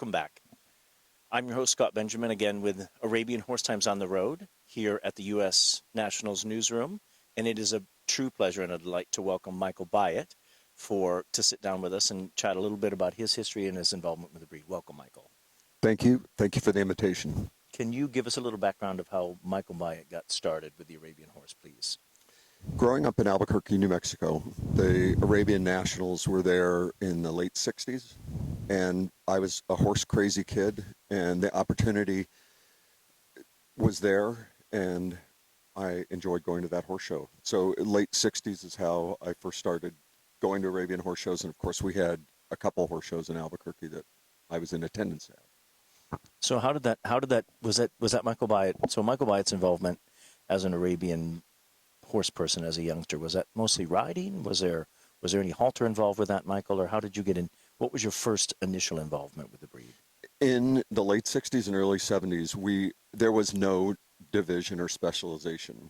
welcome back. I'm your host, Scott Benjamin, again with Arabian Horse Times on the Road here at the U.S. Nationals newsroom. And it is a true pleasure and a delight to welcome Michael Byatt to sit down with us and chat a little bit about his history and his involvement with the breed. Welcome, Michael. Thank you. Thank you for the invitation. Can you give us a little background of how Michael Byatt got started with the Arabian horse, please? Growing up in Albuquerque, New Mexico, the Arabian Nationals were there in the late 60s, and I was a horse-crazy kid, and the opportunity was there, and I enjoyed going to that horse show. So late 60s is how I first started going to Arabian horse shows, and of course we had a couple horse shows in Albuquerque that I was in attendance at. So was that Michael Byatt? So Michael Byatt's involvement as an Arabian horse person as a youngster, was that mostly riding? Was there any halter involved with that, Michael, or how did you get in? What was your first initial involvement with the breed? In the late 60s and early 70s, there was no division or specialization.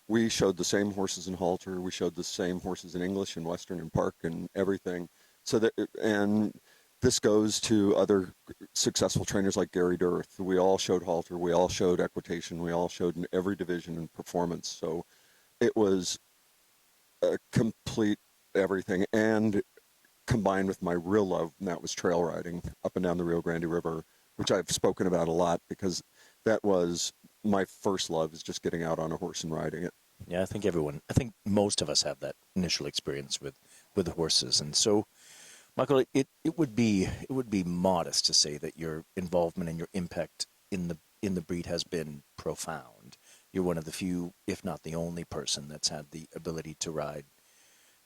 We showed the same horses in halter. We showed the same horses in English and Western and Park and everything. And this goes to other successful trainers like Gary Durth. We all showed halter. We all showed equitation. We all showed in every division and performance. So it was a complete everything, and combined with my real love, and that was trail riding up and down the Rio Grande River, which I've spoken about a lot because that was my first love, is just getting out on a horse and riding it. Yeah, I think most of us have that initial experience with the horses. And so, Michael, it would be modest to say that your involvement and your impact in the breed has been profound. You're one of the few, if not the only person that's had the ability to ride,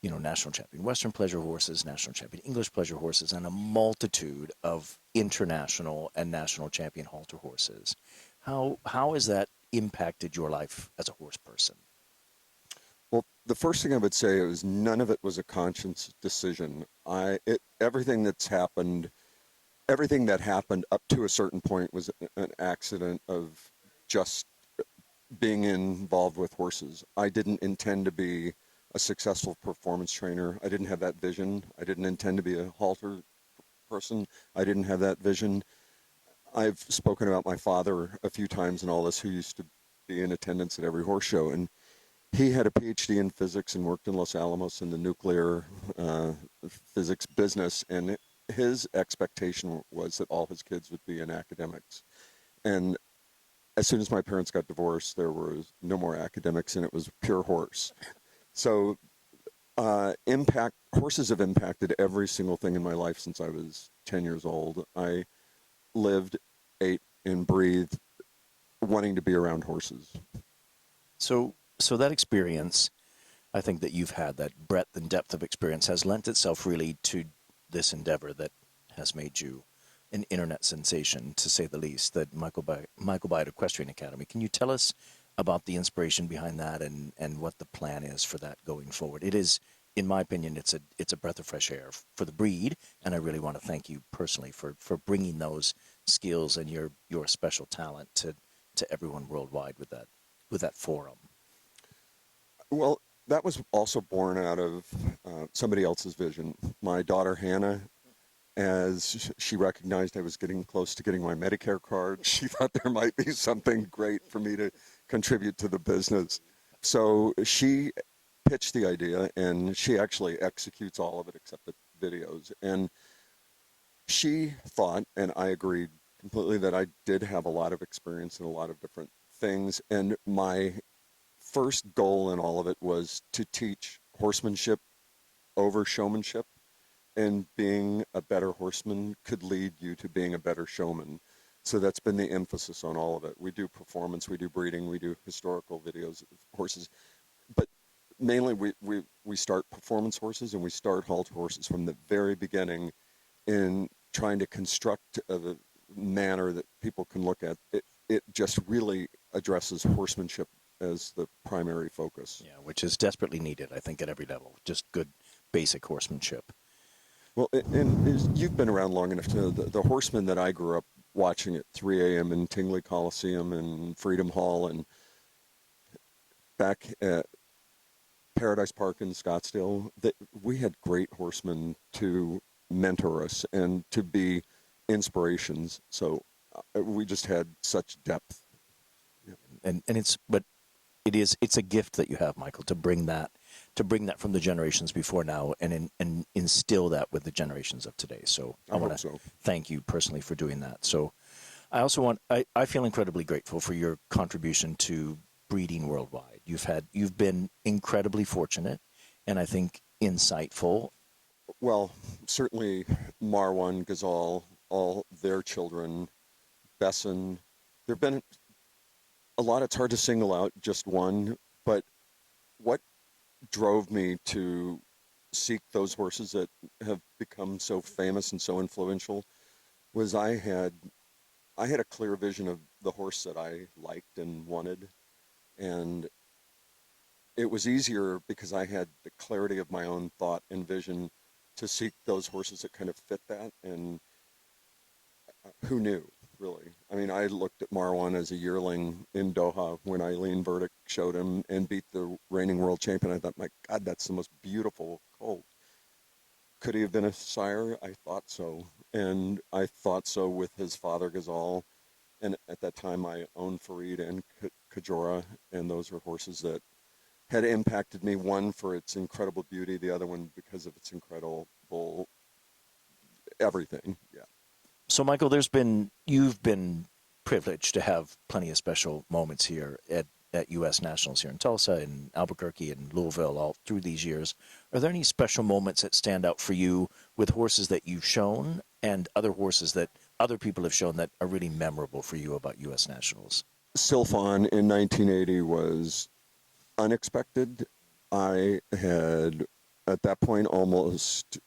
national champion Western pleasure horses, national champion English pleasure horses, and a multitude of international and national champion halter horses. How has that impacted your life as a horse person? Well, the first thing I would say is none of it was a conscious decision. Everything that happened up to a certain point was an accident of just being involved with horses. I didn't intend to be a successful performance trainer. I didn't have that vision. I didn't intend to be a halter person. I didn't have that vision. I've spoken about my father a few times and all this, who used to be in attendance at every horse show, and he had a PhD in physics and worked in Los Alamos in the nuclear physics business, and his expectation was that all his kids would be in academics. And as soon as my parents got divorced, there was no more academics, and it was pure horse. So horses have impacted every single thing in my life since I was 10 years old. I lived, ate, and breathed wanting to be around horses. So that experience, I think that you've had, that breadth and depth of experience, has lent itself really to this endeavor that has made you an internet sensation, to say the least, that Michael Byatt Equestrian Academy. Can you tell us about the inspiration behind that and what the plan is for that going forward? It is, in my opinion, it's a breath of fresh air for the breed, and I really want to thank you personally for bringing those skills and your special talent to everyone worldwide with that forum. Well, that was also born out of somebody else's vision. My daughter, Hannah, as she recognized I was getting close to getting my Medicare card, she thought there might be something great for me to contribute to the business. So she pitched the idea, and she actually executes all of it except the videos. And she thought, and I agreed completely, that I did have a lot of experience in a lot of different things. And my first goal in all of it was to teach horsemanship over showmanship, and being a better horseman could lead you to being a better showman. So that's been the emphasis on all of it. We do performance, we do breeding, we do historical videos of horses, but mainly we start performance horses and we start halter horses from the very beginning in trying to construct a manner that people can look at. It just really addresses horsemanship as the primary focus. Yeah, which is desperately needed, I think, at every level. Just good basic horsemanship. Well, and you've been around long enough to know the horsemen that I grew up watching at 3 a.m. in Tingley Coliseum and Freedom Hall and back at Paradise Park in Scottsdale, that we had great horsemen to mentor us and to be inspirations. So we just had such depth. Yeah. And it's a gift that you have, Michael, to bring that from the generations before now and instill that with the generations of today. So I want hope to so. thank you personally for doing that. So I also I feel incredibly grateful for your contribution to breeding worldwide. You've been incredibly fortunate and I think insightful. Well, certainly Marwan, Ghazal, all their children, Besson. There've been a lot. It's hard to single out just one, but what drove me to seek those horses that have become so famous and so influential was I had a clear vision of the horse that I liked and wanted, and it was easier because I had the clarity of my own thought and vision to seek those horses that kind of fit that. And who knew, really? I mean, I looked at Marwan as a yearling in Doha when Eileen Burdick showed him and beat the reigning world champion. I thought, my God, that's the most beautiful colt. Could he have been a sire? I thought so. And I thought so with his father, Ghazal. And at that time, I owned Farid and Kajora, and those were horses that had impacted me, one for its incredible beauty, the other one because of its incredible everything. Yeah. So Michael, you've been privileged to have plenty of special moments here at U.S. Nationals here in Tulsa and Albuquerque and Louisville all through these years. Are there any special moments that stand out for you with horses that you've shown and other horses that other people have shown that are really memorable for you about U.S. Nationals? Sylphon in 1980 was unexpected. I had, at that point, almost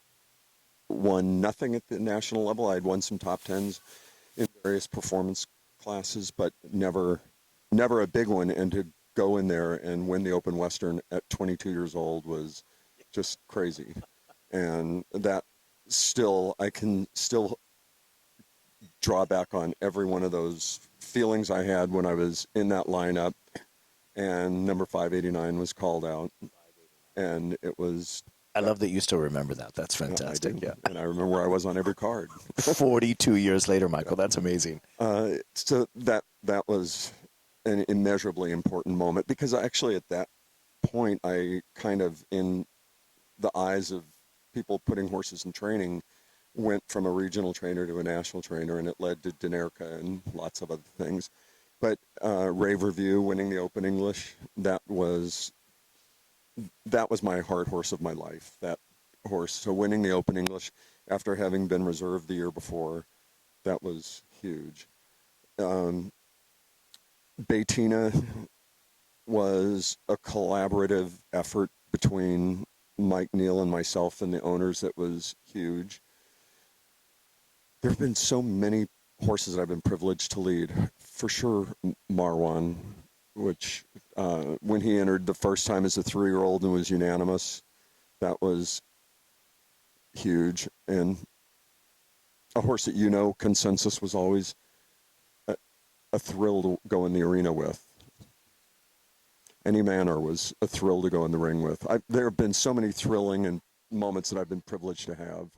won nothing at the national level. I'd won some top tens in various performance classes, but never a big one. And to go in there and win the Open Western at 22 years old was just crazy. And that I can still draw back on every one of those feelings I had when I was in that lineup and number 589 was called out. And it was. I love that you still remember that. That's fantastic. I do. Yeah. And I remember where I was on every card. 42 years later, Michael. That's amazing. So that was an immeasurably important moment because actually at that point, I kind of, in the eyes of people putting horses in training, went from a regional trainer to a national trainer, and it led to Dinerca and lots of other things. But Rave Review, winning the Open English, that was my heart horse of my life, that horse. So winning the Open English after having been reserved the year before, that was huge. Bettina was a collaborative effort between Mike Neal and myself and the owners that was huge. There have been so many horses that I've been privileged to lead. For sure, Marwan, which when he entered the first time as a 3-year-old and was unanimous, that was huge. And a horse that Consensus was always a thrill to go in the arena with. Any Manor was a thrill to go in the ring with. There have been so many thrilling and moments that I've been privileged to have.